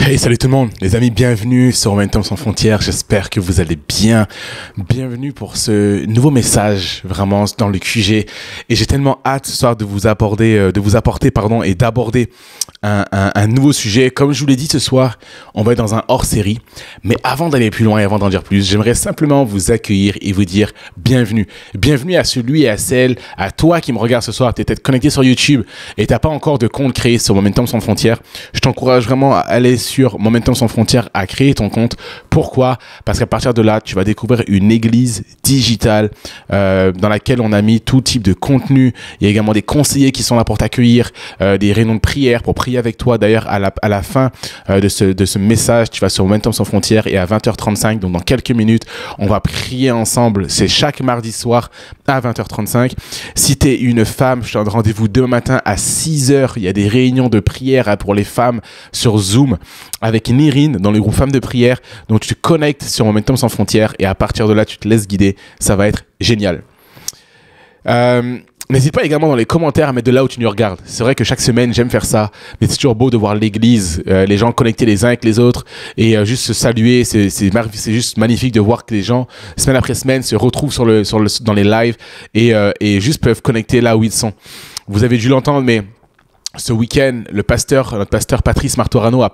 Hey, salut tout le monde, les amis, bienvenue sur Momentum sans frontières, j'espère que vous allez bien. Bienvenue pour ce nouveau message, vraiment, dans le QG. Et j'ai tellement hâte ce soir de vous apporter, et d'aborder un nouveau sujet. Comme je vous l'ai dit ce soir, on va être dans un hors-série. Mais avant d'aller plus loin et avant d'en dire plus, j'aimerais simplement vous accueillir et vous dire bienvenue. Bienvenue à celui et à celle, à toi qui me regarde ce soir, tu es peut-être connecté sur YouTube et tu n'as pas encore de compte créé sur Momentum sans frontières. Je t'encourage vraiment à aller sur Momentum sans frontières, à créer ton compte. Pourquoi? Parce qu'à partir de là, tu vas découvrir une église digitale dans laquelle on a mis tout type de contenu. Il y a également des conseillers qui sont là pour t'accueillir, des réunions de prière pour prier avec toi. D'ailleurs, à la fin de ce message, tu vas sur Momentum sans frontières et à 20h35, donc dans quelques minutes, on va prier ensemble. C'est chaque mardi soir à 20h35. Si tu es une femme, je te donne rendez-vous demain matin à 6h. Il y a des réunions de prière pour les femmes sur Zoom avec Nirine dans le groupe Femmes de prière. Donc tu te connectes sur Momentum sans frontières et à partir de là, tu te laisses guider. Ça va être génial. N'hésite pas également dans les commentaires à mettre de là où tu nous regardes. C'est vrai que chaque semaine, j'aime faire ça. Mais c'est toujours beau de voir l'église, les gens connectés les uns avec les autres et juste se saluer. C'est juste magnifique de voir que les gens, semaine après semaine, se retrouvent dans les lives et juste peuvent connecter là où ils sont. Vous avez dû l'entendre, mais ce week-end, notre pasteur Patrice Martorano a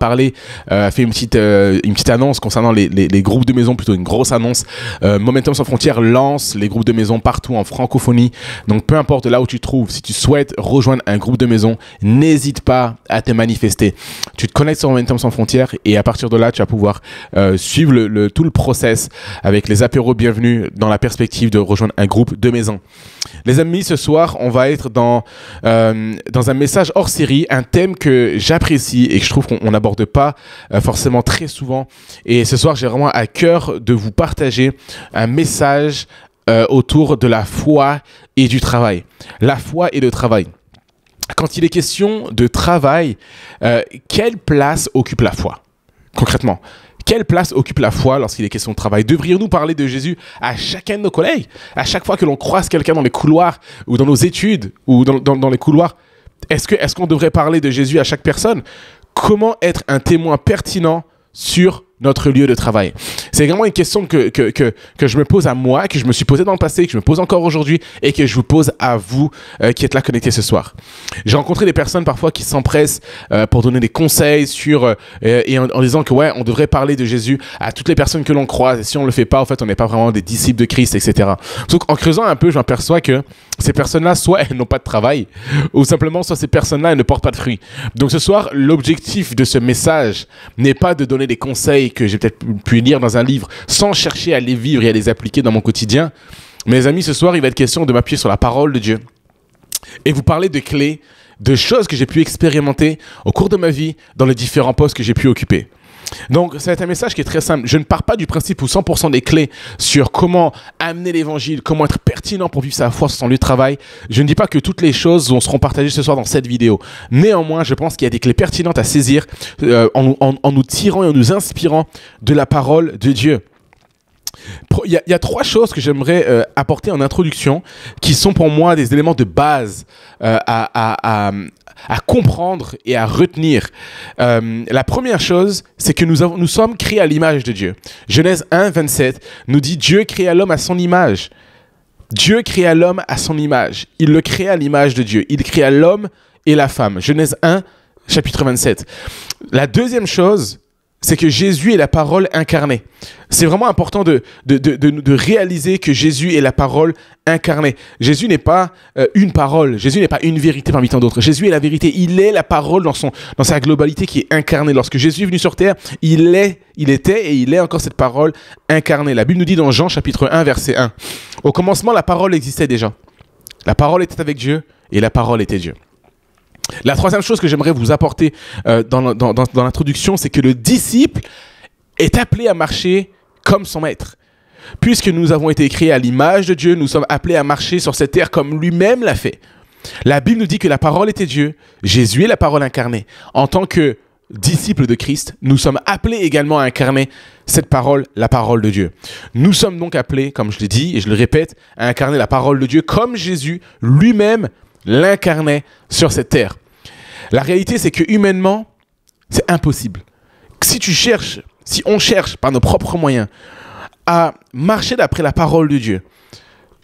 fait une petite annonce concernant les groupes de maison, plutôt une grosse annonce. Momentum sans frontières lance les groupes de maison partout en francophonie. Donc, peu importe là où tu te trouves, si tu souhaites rejoindre un groupe de maison, n'hésite pas à te manifester. Tu te connectes sur Momentum sans frontières et à partir de là, tu vas pouvoir suivre tout le process avec les apéros bienvenus dans la perspective de rejoindre un groupe de maison. Les amis, ce soir, on va être dans un message hors série, un thème que j'apprécie et que je trouve qu'on n'aborde pas forcément très souvent. Et ce soir, j'ai vraiment à cœur de vous partager un message autour de la foi et du travail. La foi et le travail. Quand il est question de travail, quelle place occupe la foi, concrètement? Quelle place occupe la foi lorsqu'il est question de travail? Devrions-nous parler de Jésus à chacun de nos collègues? À chaque fois que l'on croise quelqu'un dans les couloirs ou dans nos études ou dans les couloirs, est-ce qu'on devrait parler de Jésus à chaque personne? Comment être un témoin pertinent sur notre lieu de travail? C'est également une question que je me pose à moi, que je me suis posé dans le passé, que je me pose encore aujourd'hui et que je vous pose à vous qui êtes là connectés ce soir. J'ai rencontré des personnes parfois qui s'empressent pour donner des conseils en disant que ouais, on devrait parler de Jésus à toutes les personnes que l'on croise et si on le fait pas, en fait, on n'est pas vraiment des disciples de Christ, etc. Donc en creusant un peu, je m'aperçois que ces personnes-là, soit elles n'ont pas de travail ou simplement soit ces personnes-là, elles ne portent pas de fruits. Donc ce soir, l'objectif de ce message n'est pas de donner des conseils que j'ai peut-être pu lire dans un livre sans chercher à les vivre et à les appliquer dans mon quotidien. Mais les amis, ce soir, il va être question de m'appuyer sur la parole de Dieu et vous parler de clés, de choses que j'ai pu expérimenter au cours de ma vie dans les différents postes que j'ai pu occuper. Donc, ça va être un message qui est très simple. Je ne pars pas du principe où 100% des clés sur comment amener l'évangile, comment être pertinent pour vivre sa foi sur son lieu de travail. Je ne dis pas que toutes les choses seront partagées ce soir dans cette vidéo. Néanmoins, je pense qu'il y a des clés pertinentes à saisir en nous tirant et en nous inspirant de la parole de Dieu. Il y a trois choses que j'aimerais apporter en introduction qui sont pour moi des éléments de base à comprendre et à retenir. La première chose, c'est que nous sommes créés à l'image de Dieu. Genèse 1, 27 nous dit « Dieu créa l'homme à son image ». Dieu créa l'homme à son image. Il le créa à l'image de Dieu. Il créa l'homme et la femme. Genèse 1, chapitre 27. La deuxième chose, c'est que Jésus est la parole incarnée. C'est vraiment important de réaliser que Jésus est la parole incarnée. Jésus n'est pas une parole. Jésus n'est pas une vérité parmi tant d'autres. Jésus est la vérité. Il est la parole dans sa globalité qui est incarnée. Lorsque Jésus est venu sur terre, il était et il est encore cette parole incarnée. La Bible nous dit dans Jean chapitre 1, verset 1. Au commencement, la parole existait déjà. La parole était avec Dieu et la parole était Dieu. La troisième chose que j'aimerais vous apporter dans l'introduction, c'est que le disciple est appelé à marcher comme son maître. Puisque nous avons été créés à l'image de Dieu, nous sommes appelés à marcher sur cette terre comme lui-même l'a fait. La Bible nous dit que la parole était Dieu, Jésus est la parole incarnée. En tant que disciples de Christ, nous sommes appelés également à incarner cette parole, la parole de Dieu. Nous sommes donc appelés, comme je l'ai dit et je le répète, à incarner la parole de Dieu comme Jésus lui-même l'incarnait sur cette terre. La réalité, c'est que humainement, c'est impossible. Si tu cherches, si on cherche par nos propres moyens à marcher d'après la parole de Dieu,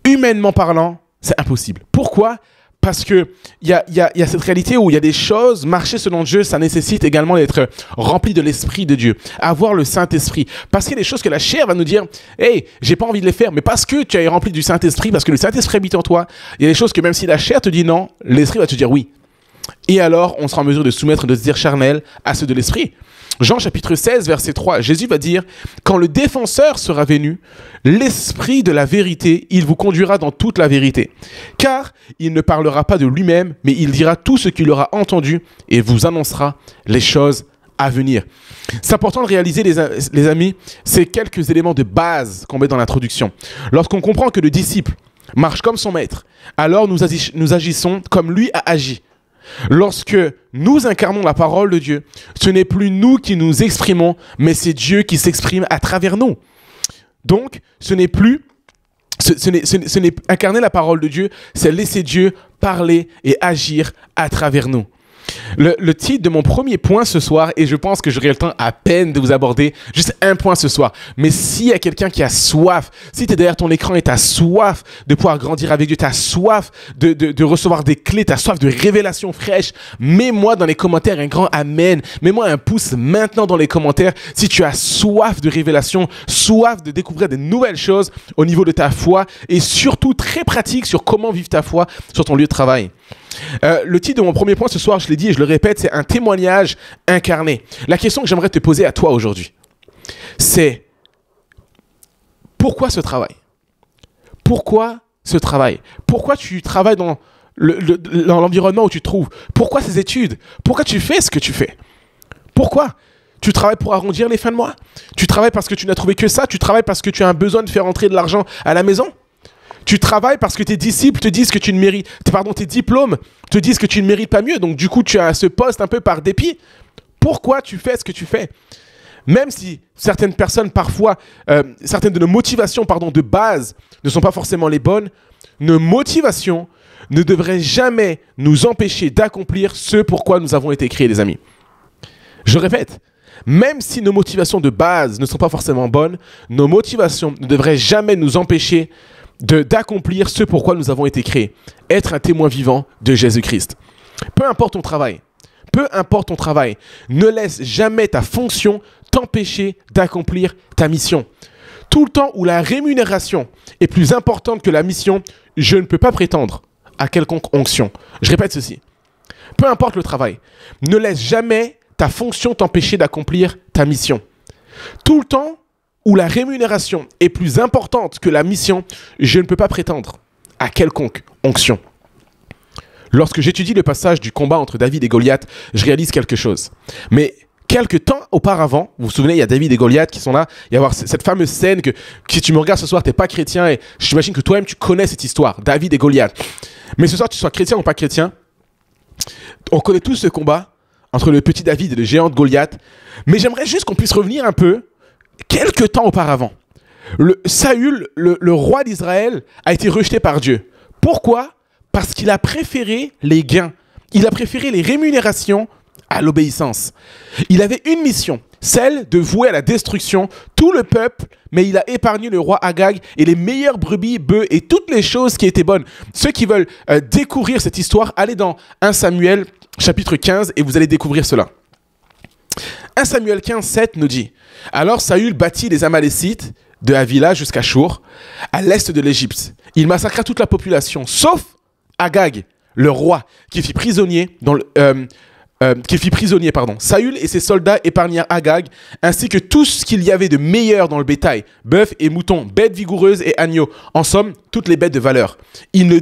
humainement parlant, c'est impossible. Pourquoi ? Parce qu'il y a cette réalité où il y a des choses, marcher selon Dieu, ça nécessite également d'être rempli de l'Esprit de Dieu, avoir le Saint-Esprit. Parce qu'il y a des choses que la chair va nous dire, « Hey, j'ai pas envie de les faire », mais parce que tu es rempli du Saint-Esprit, parce que le Saint-Esprit habite en toi, il y a des choses que même si la chair te dit non, l'Esprit va te dire oui. Et alors, on sera en mesure de soumettre nos désirs charnels à ceux de l'Esprit. Jean chapitre 16, verset 3, Jésus va dire « Quand le défenseur sera venu, l'Esprit de la vérité, il vous conduira dans toute la vérité. Car il ne parlera pas de lui-même, mais il dira tout ce qu'il aura entendu et vous annoncera les choses à venir. » C'est important de réaliser, les amis, ces quelques éléments de base qu'on met dans l'introduction. Lorsqu'on comprend que le disciple marche comme son maître, alors nous agissons comme lui a agi. Lorsque nous incarnons la parole de Dieu, ce n'est plus nous qui nous exprimons, mais c'est Dieu qui s'exprime à travers nous. Donc, ce n'est incarner la parole de Dieu, c'est laisser Dieu parler et agir à travers nous. Le titre de mon premier point ce soir, et je pense que j'aurai le temps à peine de vous aborder juste un point ce soir, mais s'il y a quelqu'un qui a soif, si tu es derrière ton écran et tu as soif de pouvoir grandir avec Dieu, tu as soif de recevoir des clés, tu as soif de révélations fraîches, mets-moi dans les commentaires un grand amen, mets-moi un pouce maintenant dans les commentaires si tu as soif de révélation, soif de découvrir des nouvelles choses au niveau de ta foi et surtout très pratique sur comment vivre ta foi sur ton lieu de travail. Le titre de mon premier point ce soir, je l'ai dit et je le répète, c'est un témoignage incarné. La question que j'aimerais te poser à toi aujourd'hui, c'est pourquoi ce travail? Pourquoi ce travail? Pourquoi tu travailles dans l'environnement où tu te trouves? Pourquoi ces études? Pourquoi tu fais ce que tu fais? Pourquoi? Tu travailles pour arrondir les fins de mois? Tu travailles parce que tu n'as trouvé que ça? Tu travailles parce que tu as un besoin de faire entrer de l'argent à la maison? Tu travailles parce que tes disciples te disent que tu ne mérites, tes diplômes te disent que tu ne mérites pas mieux. Donc du coup, tu as ce poste un peu par dépit. Pourquoi tu fais ce que tu fais? Même si certaines personnes, parfois, certaines de nos motivations, de base, ne sont pas forcément les bonnes, nos motivations ne devraient jamais nous empêcher d'accomplir ce pourquoi nous avons été créés, les amis. Je répète, même si nos motivations de base ne sont pas forcément bonnes, nos motivations ne devraient jamais nous empêcher d'accomplir ce pourquoi nous avons été créés. Être un témoin vivant de Jésus-Christ. Peu importe ton travail, ne laisse jamais ta fonction t'empêcher d'accomplir ta mission. Tout le temps où la rémunération est plus importante que la mission, je ne peux pas prétendre à quelconque onction. Je répète ceci. Peu importe le travail, ne laisse jamais ta fonction t'empêcher d'accomplir ta mission. Tout le temps où la rémunération est plus importante que la mission, je ne peux pas prétendre à quelconque onction. Lorsque j'étudie le passage du combat entre David et Goliath, je réalise quelque chose. Mais quelques temps auparavant, vous vous souvenez, il y a David et Goliath qui sont là, il y a cette fameuse scène que si tu me regardes ce soir, tu n'es pas chrétien et j'imagine que toi-même tu connais cette histoire, David et Goliath. Mais ce soir, tu sois chrétien ou pas chrétien, on connaît tous ce combat entre le petit David et le géant de Goliath. Mais j'aimerais juste qu'on puisse revenir un peu quelques temps auparavant. Saül, le roi d'Israël, a été rejeté par Dieu. Pourquoi? Parce qu'il a préféré les gains. Il a préféré les rémunérations à l'obéissance. Il avait une mission, celle de vouer à la destruction tout le peuple, mais il a épargné le roi Agag et les meilleures brebis, bœufs et toutes les choses qui étaient bonnes. Ceux qui veulent découvrir cette histoire, allez dans 1 Samuel chapitre 15 et vous allez découvrir cela. 1 Samuel 15, 7 nous dit « Alors Saül battit les Amalécites de Havila jusqu'à Shur, à l'est de l'Égypte. Il massacra toute la population, sauf Agag, le roi, qui fit prisonnier Saül et ses soldats épargnèrent Agag, ainsi que tout ce qu'il y avait de meilleur dans le bétail, bœufs et moutons, bêtes vigoureuses et agneaux, en somme, toutes les bêtes de valeur. Ils ne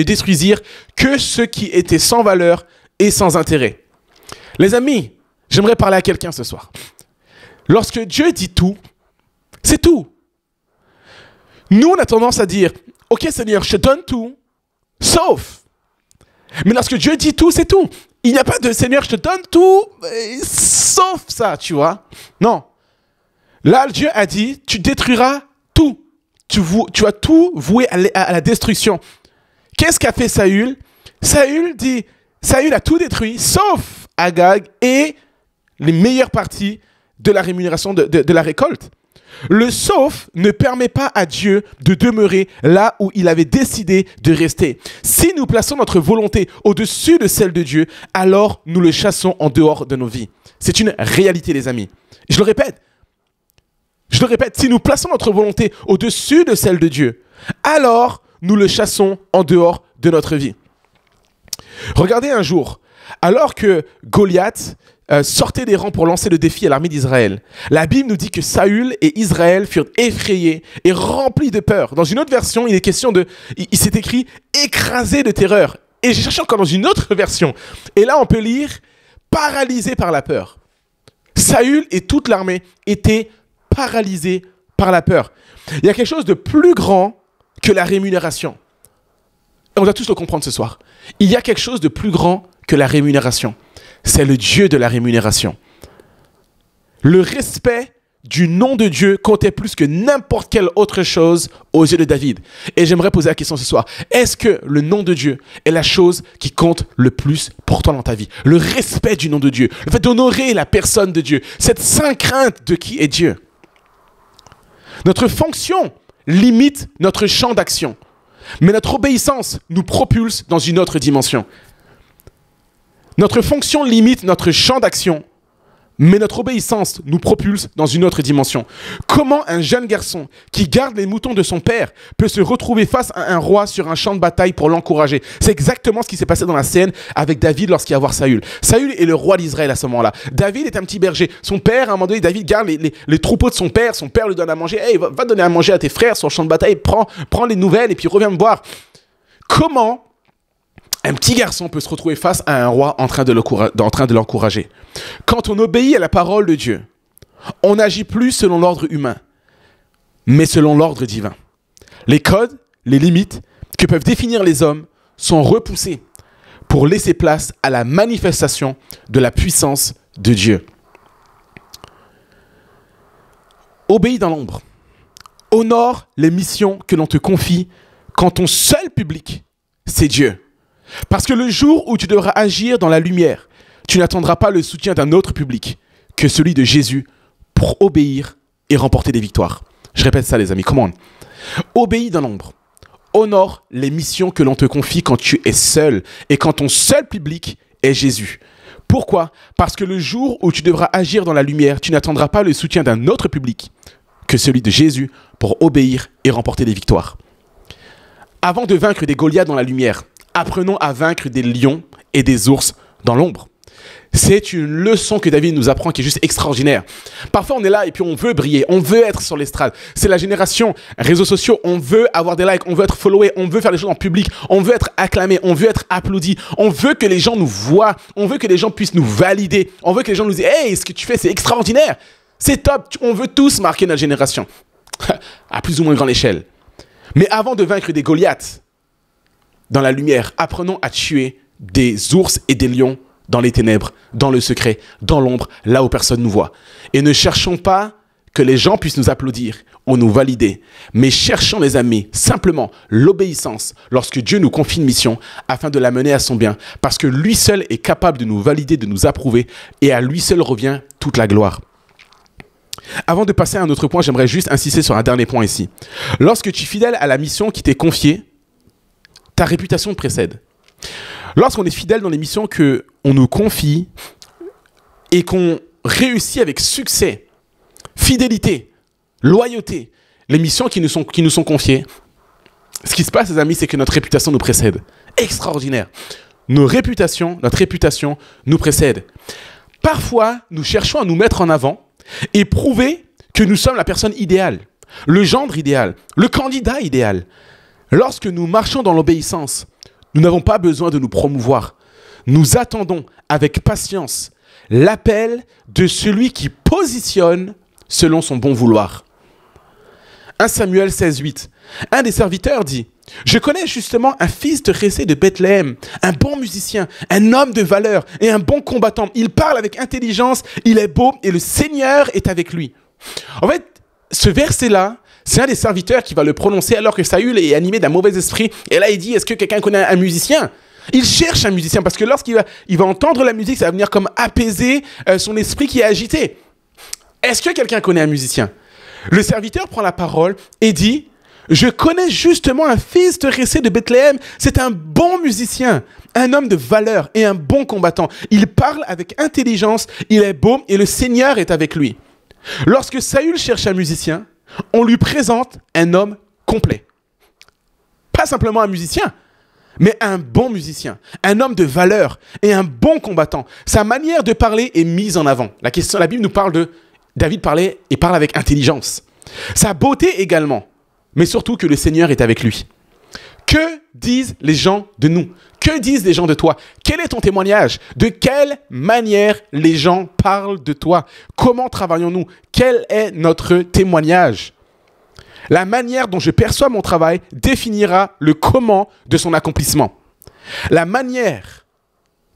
détruisirent que ce qui était sans valeur et sans intérêt. » Les amis, j'aimerais parler à quelqu'un ce soir. Lorsque Dieu dit tout, c'est tout. Nous, on a tendance à dire, « Ok Seigneur, je te donne tout, sauf. » Mais lorsque Dieu dit tout, c'est tout. Il n'y a pas de « Seigneur, je te donne tout, sauf ça », tu vois. Non. Là, Dieu a dit, tu détruiras tout. Tu vas tout vouer à la destruction. Qu'est-ce qu'a fait Saül? Saül a tout détruit, sauf Agag et les meilleures parties de la rémunération de la récolte. Le sauf ne permet pas à Dieu de demeurer là où il avait décidé de rester. Si nous plaçons notre volonté au-dessus de celle de Dieu, alors nous le chassons en dehors de nos vies. C'est une réalité, les amis. Je le répète, si nous plaçons notre volonté au-dessus de celle de Dieu, alors nous le chassons en dehors de notre vie. Regardez un jour, alors que Goliath sortait des rangs pour lancer le défi à l'armée d'Israël, la Bible nous dit que Saül et Israël furent effrayés et remplis de peur. Dans une autre version, il s'est écrit « écrasé de terreur ». Et j'ai cherché encore dans une autre version. Et là, on peut lire « paralysé par la peur ». Saül et toute l'armée étaient paralysés par la peur. Il y a quelque chose de plus grand que la rémunération. On doit tous le comprendre ce soir. Il y a quelque chose de plus grand que la rémunération. C'est le Dieu de la rémunération. Le respect du nom de Dieu comptait plus que n'importe quelle autre chose aux yeux de David. Et j'aimerais poser la question ce soir. Est-ce que le nom de Dieu est la chose qui compte le plus pour toi dans ta vie? Le respect du nom de Dieu, le fait d'honorer la personne de Dieu, cette sainte crainte de qui est Dieu. Notre fonction limite notre champ d'action, mais notre obéissance nous propulse dans une autre dimension. Notre fonction limite notre champ d'action, mais notre obéissance nous propulse dans une autre dimension. Comment un jeune garçon qui garde les moutons de son père peut se retrouver face à un roi sur un champ de bataille pour l'encourager? C'est exactement ce qui s'est passé dans la scène avec David lorsqu'il va voir Saül. Saül est le roi d'Israël à ce moment-là. David est un petit berger. Son père, à un moment donné, David garde les troupeaux de son père. Son père lui donne à manger. Hey, va donner à manger à tes frères sur le champ de bataille. Prends les nouvelles et puis reviens me voir. Comment un petit garçon peut se retrouver face à un roi en train de l'encourager? Quand on obéit à la parole de Dieu, on n'agit plus selon l'ordre humain, mais selon l'ordre divin. Les codes, les limites que peuvent définir les hommes sont repoussés pour laisser place à la manifestation de la puissance de Dieu. Obéis dans l'ombre. Honore les missions que l'on te confie quand ton seul public, c'est Dieu. Parce que le jour où tu devras agir dans la lumière, tu n'attendras pas le soutien d'un autre public que celui de Jésus pour obéir et remporter des victoires. Je répète ça, les amis, come on. Obéis dans l'ombre. Honore les missions que l'on te confie quand tu es seul et quand ton seul public est Jésus. Pourquoi? Parce que le jour où tu devras agir dans la lumière, tu n'attendras pas le soutien d'un autre public que celui de Jésus pour obéir et remporter des victoires. Avant de vaincre des Goliaths dans la lumière, apprenons à vaincre des lions et des ours dans l'ombre. C'est une leçon que David nous apprend qui est juste extraordinaire. Parfois, on est là et puis on veut briller, on veut être sur l'estrade. C'est la génération réseaux sociaux, on veut avoir des likes, on veut être followé, on veut faire des choses en public, on veut être acclamé, on veut être applaudi, on veut que les gens nous voient, on veut que les gens puissent nous valider, on veut que les gens nous disent « Hey, ce que tu fais, c'est extraordinaire, c'est top !» On veut tous marquer notre génération, à plus ou moins grande échelle. Mais avant de vaincre des Goliaths, dans la lumière, apprenons à tuer des ours et des lions dans les ténèbres, dans le secret, dans l'ombre, là où personne ne nous voit. Et ne cherchons pas que les gens puissent nous applaudir ou nous valider, mais cherchons, les amis, simplement l'obéissance lorsque Dieu nous confie une mission afin de la mener à son bien, parce que lui seul est capable de nous valider, de nous approuver, et à lui seul revient toute la gloire. Avant de passer à un autre point, j'aimerais juste insister sur un dernier point ici. Lorsque tu es fidèle à la mission qui t'est confiée, ta réputation te précède. Lorsqu'on est fidèle dans les missions qu'on nous confie et qu'on réussit avec succès, fidélité, loyauté, les missions qui nous sont confiées, ce qui se passe, les amis, c'est que notre réputation nous précède. Extraordinaire. Notre réputation nous précède. Parfois, nous cherchons à nous mettre en avant et prouver que nous sommes la personne idéale, le gendre idéal, le candidat idéal. Lorsque nous marchons dans l'obéissance, nous n'avons pas besoin de nous promouvoir. Nous attendons avec patience l'appel de celui qui positionne selon son bon vouloir. 1 Samuel 16:8. Un des serviteurs dit « Je connais justement un fils de Résé de Bethléem, un bon musicien, un homme de valeur et un bon combattant. Il parle avec intelligence, il est beau et le Seigneur est avec lui. » En fait, ce verset-là, c'est un des serviteurs qui va le prononcer alors que Saül est animé d'un mauvais esprit. Et là, il dit, est-ce que quelqu'un connaît un musicien? Il cherche un musicien parce que il va entendre la musique, ça va venir comme apaiser son esprit qui est agité. Est-ce que quelqu'un connaît un musicien? Le serviteur prend la parole et dit: je connais justement un fils de Ressé de Bethléem. C'est un bon musicien, un homme de valeur et un bon combattant. Il parle avec intelligence, il est beau et le Seigneur est avec lui. Lorsque Saül cherche un musicien, on lui présente un homme complet. Pas simplement un musicien, mais un bon musicien, un homme de valeur et un bon combattant. Sa manière de parler est mise en avant. La Bible nous parle de David parlait et parle avec intelligence. Sa beauté également, mais surtout que le Seigneur est avec lui. Que disent les gens de nous? Que disent les gens de toi? Quel est ton témoignage? De quelle manière les gens parlent de toi? Comment travaillons-nous? Quel est notre témoignage? La manière dont je perçois mon travail définira le comment de son accomplissement. La manière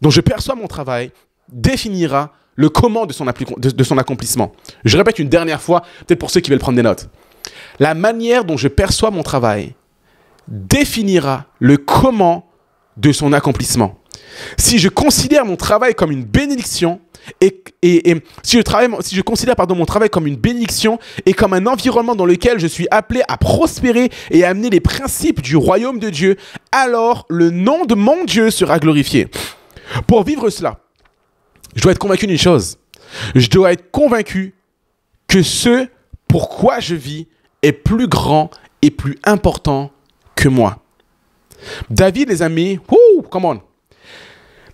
dont je perçois mon travail définira le comment de son accomplissement. Je répète une dernière fois, peut-être pour ceux qui veulent prendre des notes. La manière dont je perçois mon travail définira le comment de son accomplissement. Si je considère mon travail comme une bénédiction si je considère mon travail comme une bénédiction et comme un environnement dans lequel je suis appelé à prospérer et à amener les principes du royaume de Dieu, alors le nom de mon Dieu sera glorifié. Pour vivre cela, je dois être convaincu d'une chose. Je dois être convaincu que ce pourquoi je vis est plus grand et plus important que moi. David, les amis, come on.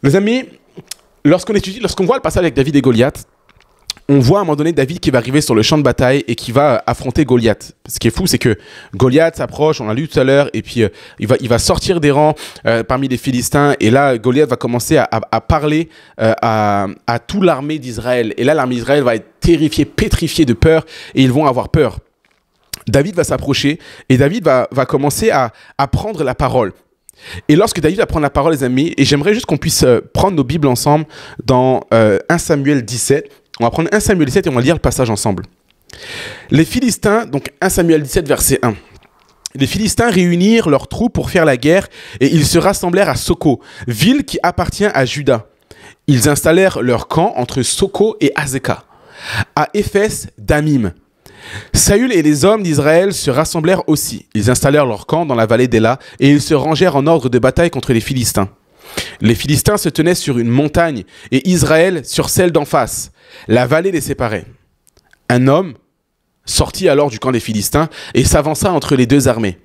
Les amis, lorsqu'on voit le passage avec David et Goliath, on voit à un moment donné David qui va arriver sur le champ de bataille et qui va affronter Goliath. Ce qui est fou, c'est que Goliath s'approche, on l'a lu tout à l'heure, et puis il va sortir des rangs parmi les Philistins. Et là, Goliath va commencer à parler à toute l'armée d'Israël. Et là, l'armée d'Israël va être terrifiée, pétrifiée de peur, et ils vont avoir peur. David va s'approcher et David va commencer à prendre la parole. Et lorsque David va prendre la parole, les amis, et j'aimerais juste qu'on puisse prendre nos Bibles ensemble dans 1 Samuel 17. On va prendre 1 Samuel 17 et on va lire le passage ensemble. Les Philistins, donc 1 Samuel 17, verset 1. Les Philistins réunirent leurs troupes pour faire la guerre et ils se rassemblèrent à Soko, ville qui appartient à Juda. Ils installèrent leur camp entre Soko et Azekah, à Éphès d'Amim. Saül et les hommes d'Israël se rassemblèrent aussi. Ils installèrent leur camp dans la vallée d'Éla et ils se rangèrent en ordre de bataille contre les Philistins. Les Philistins se tenaient sur une montagne et Israël sur celle d'en face. La vallée les séparait. Un homme sortit alors du camp des Philistins et s'avança entre les deux armées.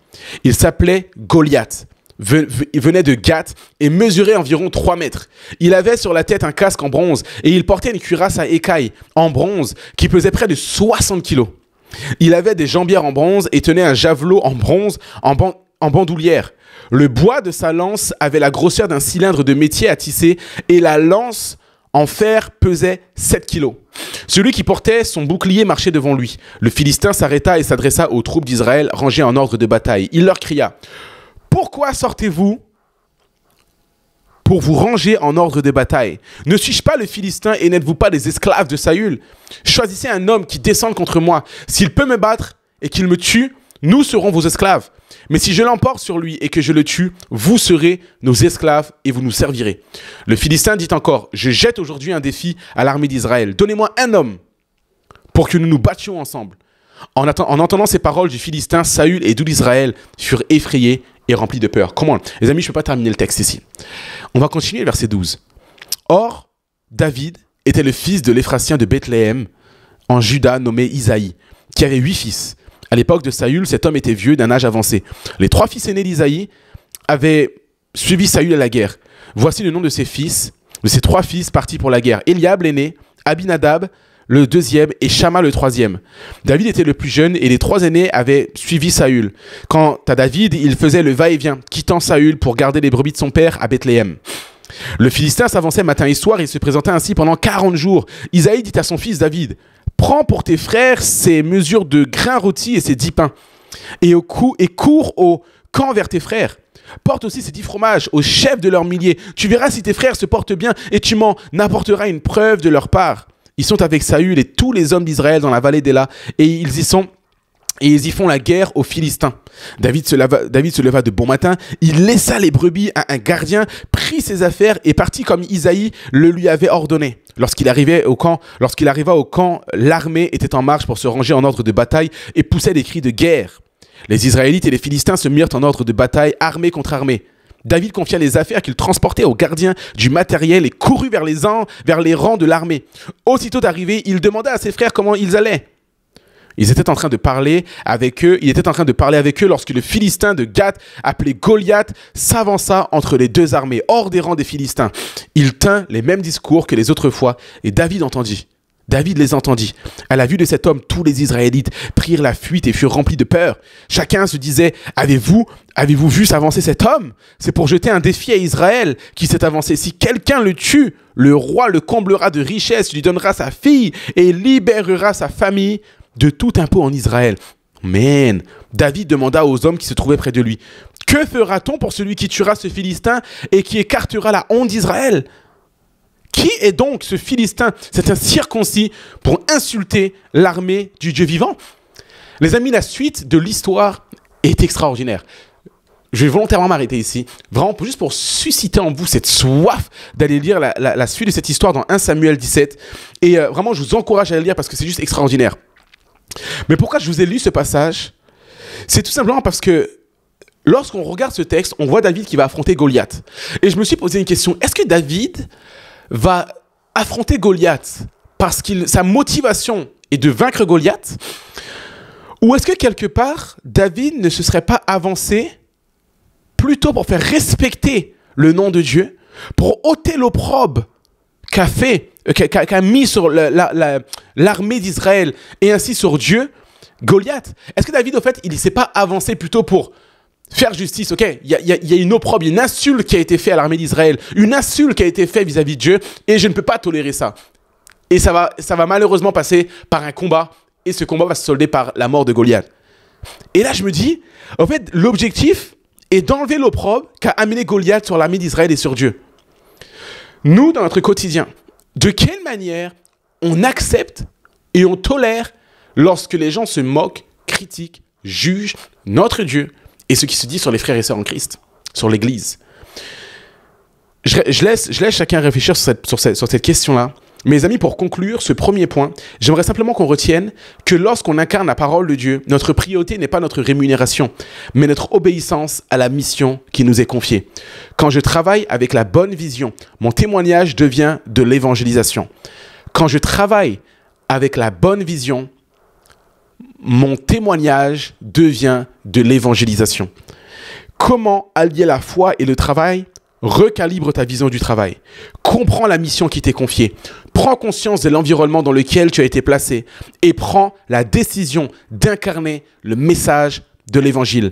Il s'appelait Goliath. Il venait de Gath et mesurait environ 3 mètres. Il avait sur la tête un casque en bronze et il portait une cuirasse à écailles en bronze qui pesait près de 60 kilos. Il avait des jambières en bronze et tenait un javelot en bronze en bandoulière. Le bois de sa lance avait la grosseur d'un cylindre de métier à tisser et la lance en fer pesait 7 kilos. Celui qui portait son bouclier marchait devant lui. Le Philistin s'arrêta et s'adressa aux troupes d'Israël rangées en ordre de bataille. Il leur cria: « Pourquoi sortez-vous pour vous ranger en ordre de bataille? Ne suis-je pas le Philistin et n'êtes-vous pas des esclaves de Saül? Choisissez un homme qui descende contre moi. S'il peut me battre et qu'il me tue, nous serons vos esclaves. Mais si je l'emporte sur lui et que je le tue, vous serez nos esclaves et vous nous servirez. » Le Philistin dit encore: « Je jette aujourd'hui un défi à l'armée d'Israël. Donnez-moi un homme pour que nous nous battions ensemble. » En entendant ces paroles du Philistin, Saül et tout l'Israël furent effrayés et remplis de peur. Comment? Les amis, je ne peux pas terminer le texte ici. On va continuer, verset 12. Or, David était le fils de l'Éphrasien de Bethléem, en Juda, nommé Isaïe, qui avait 8 fils. À l'époque de Saül, cet homme était vieux, d'un âge avancé. Les 3 fils aînés d'Isaïe avaient suivi Saül à la guerre. Voici le nom de ses fils, de ses 3 fils partis pour la guerre: Eliab l'aîné, Abinadab le deuxième et Shama le troisième. David était le plus jeune et les 3 aînés avaient suivi Saül. Quant à David, il faisait le va-et-vient, quittant Saül pour garder les brebis de son père à Bethléem. Le Philistin s'avançait matin et soir et se présentait ainsi pendant 40 jours. Isaïe dit à son fils David: « Prends pour tes frères ces mesures de grains rôtis et ces 10 pains, et cours au camp vers tes frères. Porte aussi ces 10 fromages aux chefs de leurs milliers. Tu verras si tes frères se portent bien et tu m'en apporteras une preuve de leur part. » Ils sont avec Saül et tous les hommes d'Israël dans la vallée d'Éla et ils y sont Et ils y font la guerre aux Philistins. David se leva de bon matin, il laissa les brebis à un gardien, prit ses affaires et partit comme Isaïe le lui avait ordonné. Lorsqu'il arriva au camp, l'armée était en marche pour se ranger en ordre de bataille et poussait des cris de guerre. Les Israélites et les Philistins se mirent en ordre de bataille, armée contre armée. David confia les affaires qu'il transportait aux gardiens du matériel et courut vers les rangs de l'armée. Aussitôt arrivé, il demanda à ses frères comment ils allaient. Il était en train de parler avec eux lorsque le Philistin de Gath, appelé Goliath, s'avança entre les deux armées, hors des rangs des Philistins. Il tint les mêmes discours que les autres fois, et David les entendit. À la vue de cet homme, tous les Israélites prirent la fuite et furent remplis de peur. Chacun se disait, avez-vous vu s'avancer cet homme? C'est pour jeter un défi à Israël qui s'est avancé. Si quelqu'un le tue, le roi le comblera de richesses, lui donnera sa fille et libérera sa famille de tout impôt en Israël. Man, David demanda aux hommes qui se trouvaient près de lui, « Que fera-t-on pour celui qui tuera ce Philistin et qui écartera la honte d'Israël ?» Qui est donc ce Philistin, cet incirconcis, pour insulter l'armée du Dieu vivant? Les amis, la suite de l'histoire est extraordinaire. Je vais volontairement m'arrêter ici, vraiment juste pour susciter en vous cette soif d'aller lire la suite de cette histoire dans 1 Samuel 17. Et vraiment, je vous encourage à la lire parce que c'est juste extraordinaire. Mais pourquoi je vous ai lu ce passage? C'est tout simplement parce que lorsqu'on regarde ce texte, on voit David qui va affronter Goliath. Et je me suis posé une question. Est-ce que David va affronter Goliath parce que sa motivation est de vaincre Goliath? Ou est-ce que quelque part, David ne se serait pas avancé plutôt pour faire respecter le nom de Dieu, pour ôter l'opprobre qu'a mis sur l'armée d'Israël et ainsi sur Dieu, Goliath? Est-ce que David, au fait, il ne s'est pas avancé plutôt pour faire justice? Ok, il y a une opprobre, une insulte qui a été faite à l'armée d'Israël, une insulte qui a été faite vis-à-vis de Dieu, et je ne peux pas tolérer ça. Et ça va malheureusement passer par un combat, et ce combat va se solder par la mort de Goliath. Et là, je me dis, en fait, l'objectif est d'enlever l'opprobre qu'a amené Goliath sur l'armée d'Israël et sur Dieu. Nous, dans notre quotidien, de quelle manière on accepte et on tolère lorsque les gens se moquent, critiquent, jugent notre Dieu et ce qui se dit sur les frères et sœurs en Christ, sur l'Église? Je laisse chacun réfléchir sur cette question-là. Mes amis, pour conclure ce premier point, j'aimerais simplement qu'on retienne que lorsqu'on incarne la parole de Dieu, notre priorité n'est pas notre rémunération, mais notre obéissance à la mission qui nous est confiée. Quand je travaille avec la bonne vision, mon témoignage devient de l'évangélisation. Quand je travaille avec la bonne vision, mon témoignage devient de l'évangélisation. Comment allier la foi et le travail? Recalibre ta vision du travail. Comprends la mission qui t'est confiée. Prends conscience de l'environnement dans lequel tu as été placé et prends la décision d'incarner le message de l'Évangile.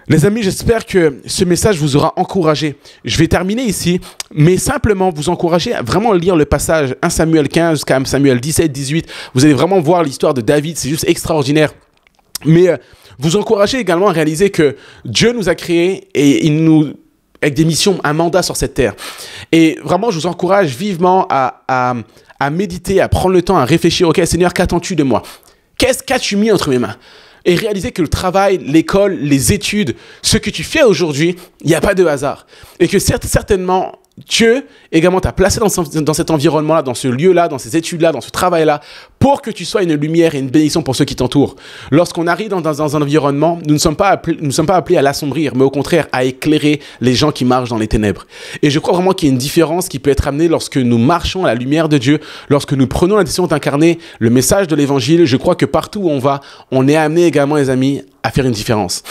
Les amis, j'espère que ce message vous aura encouragé. Je vais terminer ici, mais simplement vous encourager à vraiment lire le passage 1 Samuel 15 jusqu'à 1 Samuel 17, 18. Vous allez vraiment voir l'histoire de David, c'est juste extraordinaire. Mais vous encourager également à réaliser que Dieu nous a créés et il nous... avec des missions, un mandat sur cette terre. Et vraiment, je vous encourage vivement à méditer, à prendre le temps, à réfléchir. Ok, Seigneur, qu'attends-tu de moi? Qu'as-tu mis entre mes mains? Et réaliser que le travail, l'école, les études, ce que tu fais aujourd'hui, il n'y a pas de hasard. Et que certainement, Dieu également t'a placé dans cet environnement-là, dans ce lieu-là, dans ces études-là, dans ce travail-là, pour que tu sois une lumière et une bénédiction pour ceux qui t'entourent. Lorsqu'on arrive dans un environnement, nous ne sommes pas appelés à l'assombrir, mais au contraire à éclairer les gens qui marchent dans les ténèbres. Et je crois vraiment qu'il y a une différence qui peut être amenée lorsque nous marchons à la lumière de Dieu, lorsque nous prenons la décision d'incarner le message de l'Évangile. Je crois que partout où on va, on est amené également, les amis, à faire une différence.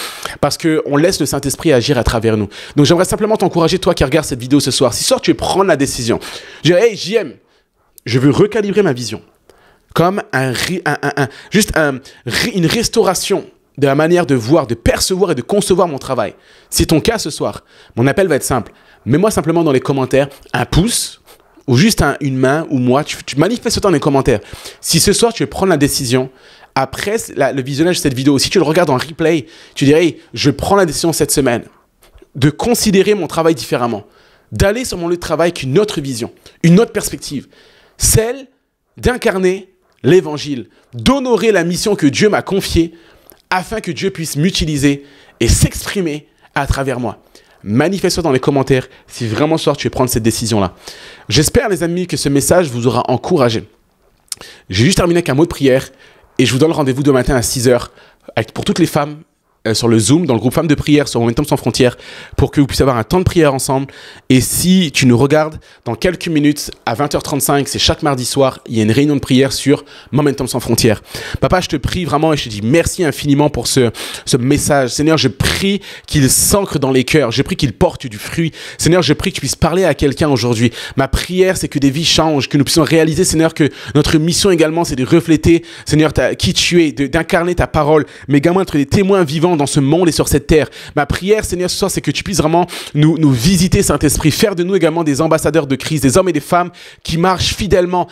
Parce qu'on laisse le Saint-Esprit agir à travers nous. Donc j'aimerais simplement t'encourager, toi qui regardes cette vidéo ce soir. Si ce soir tu veux prendre la décision, je dirais, hey, JM, je veux recalibrer ma vision. Comme une restauration de la manière de voir, de percevoir et de concevoir mon travail. Si c'est ton cas ce soir, mon appel va être simple. Mets-moi simplement dans les commentaires un pouce ou juste une main ou moi. Tu manifestes ça dans les commentaires. Si ce soir tu veux prendre la décision, après le visionnage de cette vidéo, si tu le regardes en replay, tu dirais, hey, je prends la décision cette semaine de considérer mon travail différemment, d'aller sur mon lieu de travail avec une autre vision, une autre perspective, celle d'incarner l'évangile, d'honorer la mission que Dieu m'a confiée afin que Dieu puisse m'utiliser et s'exprimer à travers moi. Manifeste-toi dans les commentaires si vraiment ce soir tu veux prendre cette décision-là. J'espère, les amis, que ce message vous aura encouragé. J'ai juste terminé avec un mot de prière et je vous donne rendez-vous demain matin à 6 h pour toutes les femmes sur le Zoom, dans le groupe Femmes de prière sur Momentum Sans Frontières, pour que vous puissiez avoir un temps de prière ensemble. Et si tu nous regardes, dans quelques minutes, à 20h35, c'est chaque mardi soir, il y a une réunion de prière sur Momentum Sans Frontières. Papa, je te prie vraiment et je te dis merci infiniment pour ce message. Seigneur, je prie qu'il s'ancre dans les cœurs. Je prie qu'il porte du fruit. Seigneur, je prie que tu puisses parler à quelqu'un aujourd'hui. Ma prière, c'est que des vies changent, que nous puissions réaliser, Seigneur, que notre mission également, c'est de refléter, Seigneur, qui tu es, d'incarner ta parole, mais également être des témoins vivants dans ce monde et sur cette terre. Ma prière, Seigneur, ce soir, c'est que tu puisses vraiment nous visiter, Saint-Esprit, faire de nous également des ambassadeurs de Christ, des hommes et des femmes qui marchent fidèlement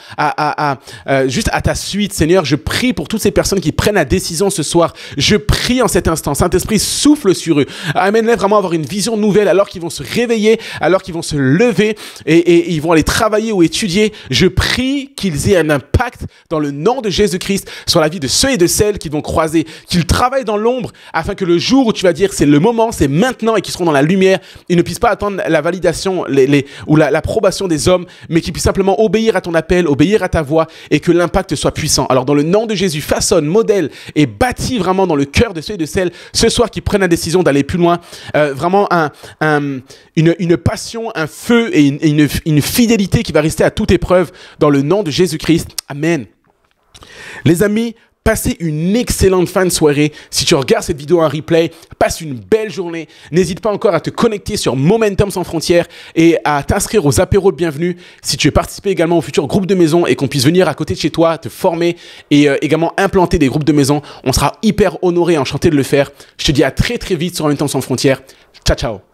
juste à ta suite. Seigneur, je prie pour toutes ces personnes qui prennent la décision ce soir. Je prie en cet instant, Saint-Esprit, souffle sur eux. Amène-les vraiment à avoir une vision nouvelle alors qu'ils vont se réveiller, alors qu'ils vont se lever et ils vont aller travailler ou étudier. Je prie qu'ils aient un impact dans le nom de Jésus-Christ sur la vie de ceux et de celles qui vont croiser, qu'ils travaillent dans l'ombre afin que le jour où tu vas dire c'est le moment, c'est maintenant et qu'ils seront dans la lumière, ils ne puissent pas attendre la validation ou l'approbation des hommes, mais qu'ils puissent simplement obéir à ton appel, obéir à ta voix et que l'impact soit puissant. Alors dans le nom de Jésus, façonne, modèle et bâtis vraiment dans le cœur de ceux et de celles ce soir qui prennent la décision d'aller plus loin, vraiment une passion, un feu et une fidélité qui va rester à toute épreuve dans le nom de Jésus-Christ. Amen. Les amis, passez une excellente fin de soirée. Si tu regardes cette vidéo en replay, passe une belle journée. N'hésite pas encore à te connecter sur Momentum Sans Frontières et à t'inscrire aux apéros de bienvenue. Si tu veux participer également au futur groupe de maison et qu'on puisse venir à côté de chez toi, te former et également implanter des groupes de maison, on sera hyper honorés et enchantés de le faire. Je te dis à très très vite sur Momentum Sans Frontières. Ciao, ciao.